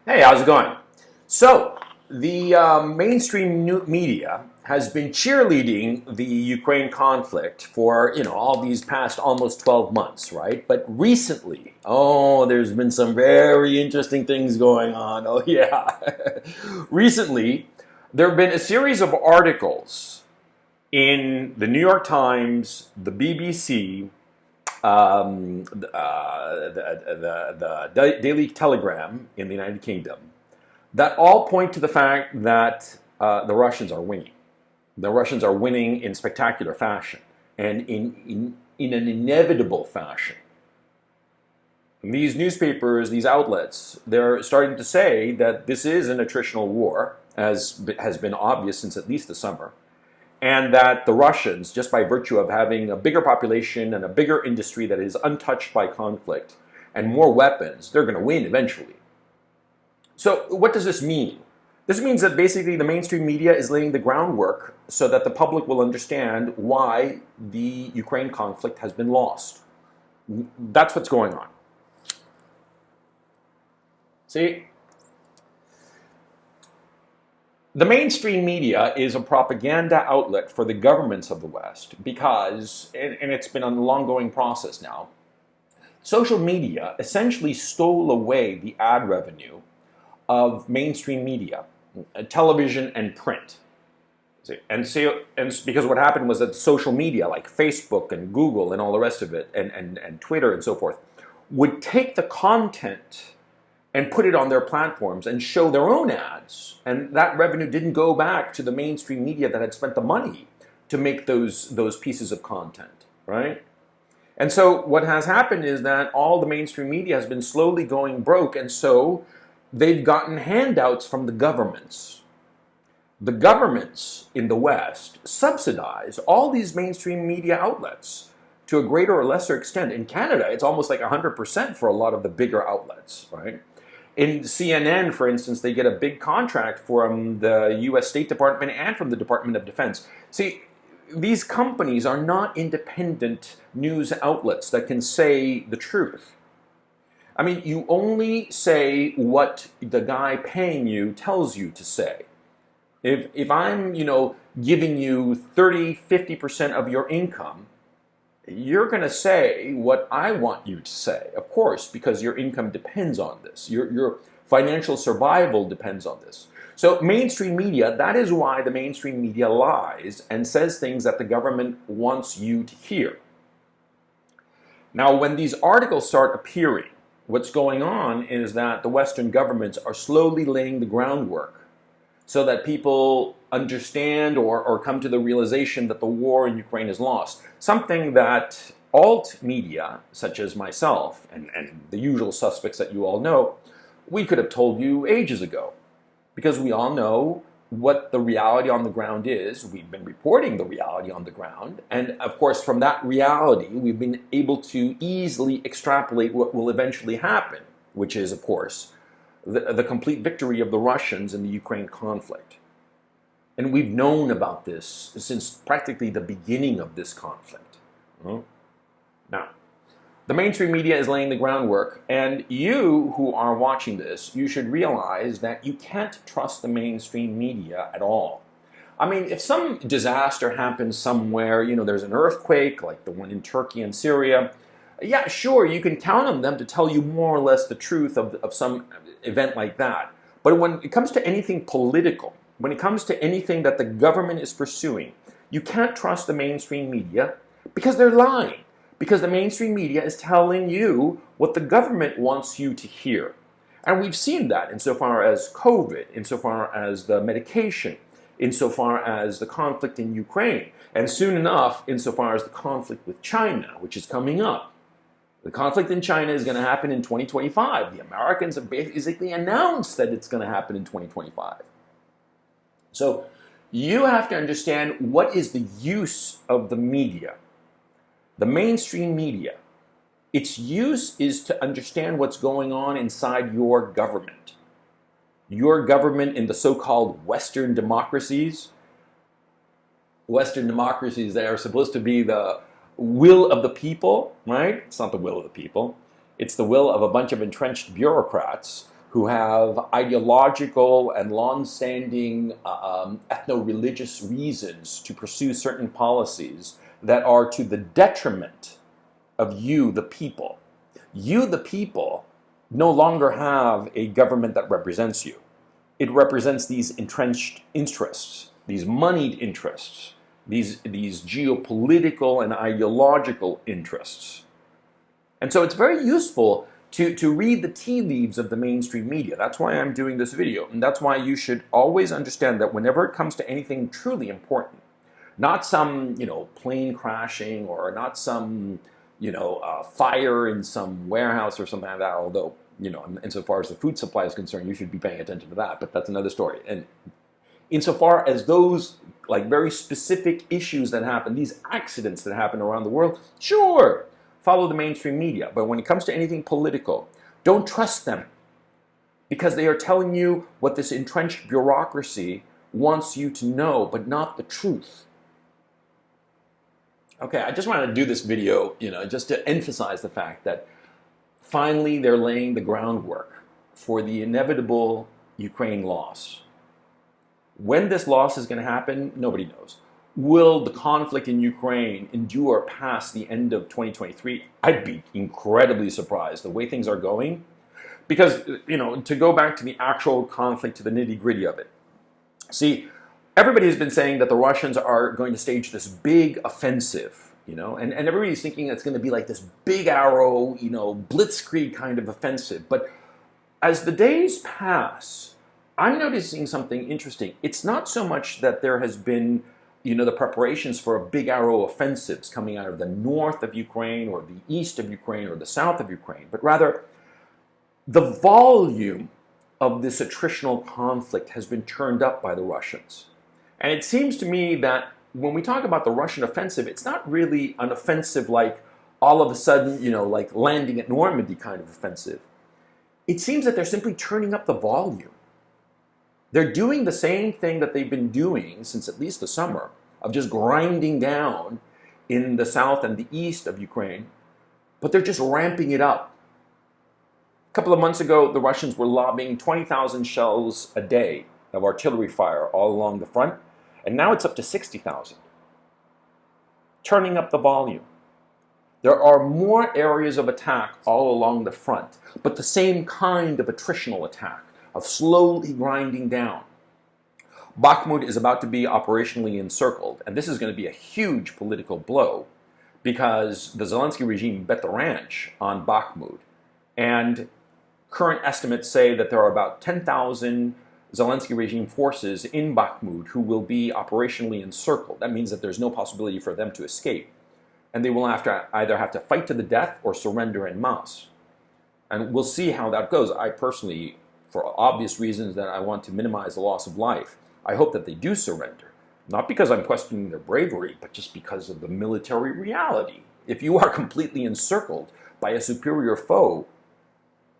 Hey, how's it going? So, the mainstream media has been cheerleading the Ukraine conflict for, all these past almost 12 months, right? But recently, there's been some very interesting things going on. Oh, yeah. Recently, there have been a series of articles in the New York Times, the BBC, the Daily Telegram in the United Kingdom that all point to the fact that the Russians are winning. The Russians are winning in spectacular fashion and in an inevitable fashion. And these newspapers, these outlets, they're starting to say that this is an attritional war, as has been obvious since at least the summer, and that the Russians, just by virtue of having a bigger population and a bigger industry that is untouched by conflict and more weapons, they're going to win eventually. So what does this mean? This means that basically the mainstream media is laying the groundwork so that the public will understand why the Ukraine conflict has been lost. That's what's going on. See? The mainstream media is a propaganda outlet for the governments of the West because, and it's been an ongoing process now, social media essentially stole away the ad revenue of mainstream media, television and print. And because what happened was that social media like Facebook and Google and all the rest of it, and Twitter and so forth, would take the content and put it on their platforms and show their own ads. And that revenue didn't go back to the mainstream media that had spent the money to make those pieces of content, right? And so what has happened is that all the mainstream media has been slowly going broke, and so they've gotten handouts from the governments. The governments in the West subsidize all these mainstream media outlets to a greater or lesser extent. In Canada, it's almost like 100% for a lot of the bigger outlets, right? In CNN, for instance, they get a big contract from the U.S. State Department and from the Department of Defense. See, these companies are not independent news outlets that can say the truth. I mean, you only say what the guy paying you tells you to say. If I'm, giving you 30, 50% of your income, you're going to say what I want you to say, of course, because your income depends on this. Your financial survival depends on this. So mainstream media, that is why the mainstream media lies and says things that the government wants you to hear. Now, when these articles start appearing, what's going on is that the Western governments are slowly laying the groundwork so that people understand or come to the realization that the war in Ukraine is lost. Something that alt media, such as myself and the usual suspects that you all know, we could have told you ages ago. Because we all know what the reality on the ground is. We've been reporting the reality on the ground. And of course, from that reality, we've been able to easily extrapolate what will eventually happen, which is, of course, the complete victory of the Russians in the Ukraine conflict. And we've known about this since practically the beginning of this conflict. Now, the mainstream media is laying the groundwork, and you who are watching this, you should realize that you can't trust the mainstream media at all. I mean, if some disaster happens somewhere, there's an earthquake like the one in Turkey and Syria, yeah, sure, you can count on them to tell you more or less the truth of some event like that. But when it comes to anything political, when it comes to anything that the government is pursuing, you can't trust the mainstream media because they're lying. Because the mainstream media is telling you what the government wants you to hear. And we've seen that insofar as COVID, insofar as the medication, insofar as the conflict in Ukraine, and soon enough, insofar as the conflict with China, which is coming up. The conflict in China is going to happen in 2025. The Americans have basically announced that it's going to happen in 2025. So you have to understand what is the use of the media. The mainstream media, its use is to understand what's going on inside your government. Your government in the so-called Western democracies. Western democracies that are supposed to be the will of the people, right? It's not the will of the people. It's the will of a bunch of entrenched bureaucrats who have ideological and long-standing ethno-religious reasons to pursue certain policies that are to the detriment of you, the people. You, the people, no longer have a government that represents you. It represents these entrenched interests, these moneyed interests, these geopolitical and ideological interests. And so it's very useful to read the tea leaves of the mainstream media. That's why I'm doing this video. And that's why you should always understand that whenever it comes to anything truly important, not some, plane crashing or not some, fire in some warehouse or something like that, although, insofar as the food supply is concerned, you should be paying attention to that, but that's another story. And insofar as those very specific issues that happen, these accidents that happen around the world, sure, follow the mainstream media. But when it comes to anything political, don't trust them, because they are telling you what this entrenched bureaucracy wants you to know, but not the truth. Okay, I just wanted to do this video, just to emphasize the fact that finally they're laying the groundwork for the inevitable Ukraine loss. When this loss is going to happen, nobody knows. Will the conflict in Ukraine endure past the end of 2023? I'd be incredibly surprised the way things are going. Because, to go back to the actual conflict, to the nitty-gritty of it. See, everybody has been saying that the Russians are going to stage this big offensive, and everybody's thinking it's going to be like this big arrow, blitzkrieg kind of offensive. But as the days pass, I'm noticing something interesting. It's not so much that there has been the preparations for a big arrow offensives coming out of the north of Ukraine or the east of Ukraine or the south of Ukraine, but rather the volume of this attritional conflict has been turned up by the Russians. And it seems to me that when we talk about the Russian offensive, it's not really an offensive like all of a sudden, like landing at Normandy kind of offensive. It seems that they're simply turning up the volume. They're doing the same thing that they've been doing since at least the summer, of just grinding down in the south and the east of Ukraine, but they're just ramping it up. A couple of months ago, the Russians were lobbing 20,000 shells a day of artillery fire all along the front, and now it's up to 60,000. Turning up the volume. There are more areas of attack all along the front, but the same kind of attritional attack, of slowly grinding down. Bakhmut is about to be operationally encircled, and this is going to be a huge political blow because the Zelensky regime bet the ranch on Bakhmut. And current estimates say that there are about 10,000 Zelensky regime forces in Bakhmut who will be operationally encircled. That means that there's no possibility for them to escape. And they will either have to fight to the death or surrender en masse. And we'll see how that goes. I personally, for obvious reasons that I want to minimize the loss of life, I hope that they do surrender. Not because I'm questioning their bravery, but just because of the military reality. If you are completely encircled by a superior foe,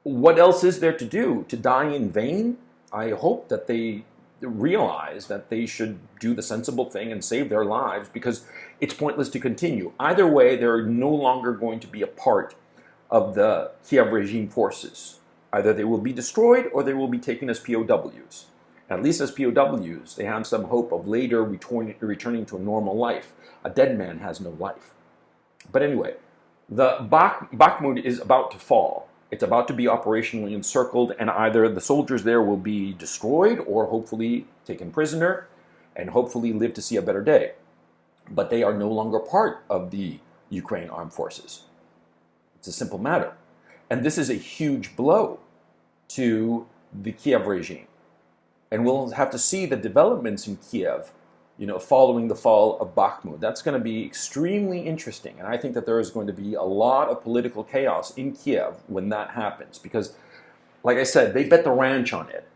what else is there to do? To die in vain? I hope that they realize that they should do the sensible thing and save their lives, because it's pointless to continue. Either way, they're no longer going to be a part of the Kiev regime forces. Either they will be destroyed or they will be taken as POWs. At least as POWs, they have some hope of later returning to a normal life. A dead man has no life. But anyway, the Bakhmut is about to fall. It's about to be operationally encircled, and either the soldiers there will be destroyed or hopefully taken prisoner and hopefully live to see a better day. But they are no longer part of the Ukraine armed forces. It's a simple matter. And this is a huge blow to the Kiev regime. And we'll have to see the developments in Kiev, following the fall of Bakhmut. That's going to be extremely interesting. And I think that there is going to be a lot of political chaos in Kiev when that happens. Because, like I said, they bet the ranch on it.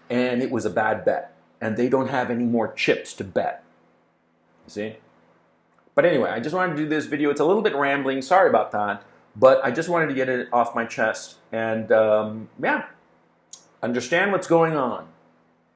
And it was a bad bet. And they don't have any more chips to bet. You see? But anyway, I just wanted to do this video. It's a little bit rambling. Sorry about that. But I just wanted to get it off my chest. And, understand what's going on.